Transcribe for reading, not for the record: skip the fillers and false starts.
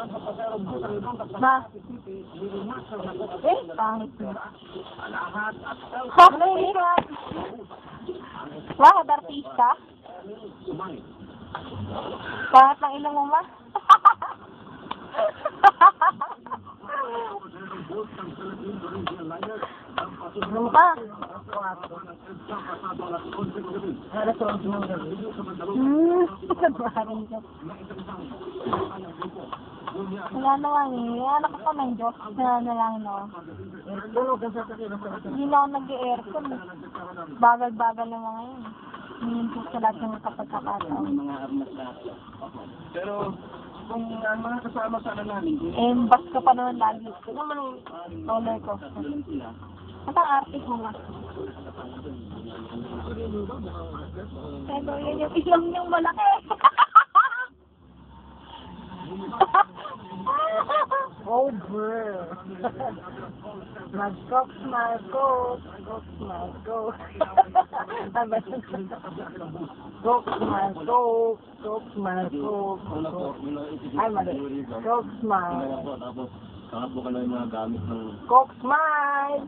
Ma. Eh, pangit na. Bakit? Bakit artista? Pangit ng ina mo, ma? Ma. Wala naman eh. Anak ko ng Diyos na lang, no? Hindi na ako nag-aircon. Bagal-bagal na mga yun. Minimum sa lahat ng kapagkakataon. Pero, kung ang mga kasama sana namin, Eh, bas ka pa naman lagi. Ito naman ang roller coaster. At ang arte ko nga. Pero yan yung isang niyang malaki. Oh, bro. Mag-cook, mag-cook. Cook, mag-cook. Cook, mag-cook. Cook, mag-cook. Ay, mali. Cook, mag-cook. tapos, saka po ka lang yung mga gamit ng Cook, smile.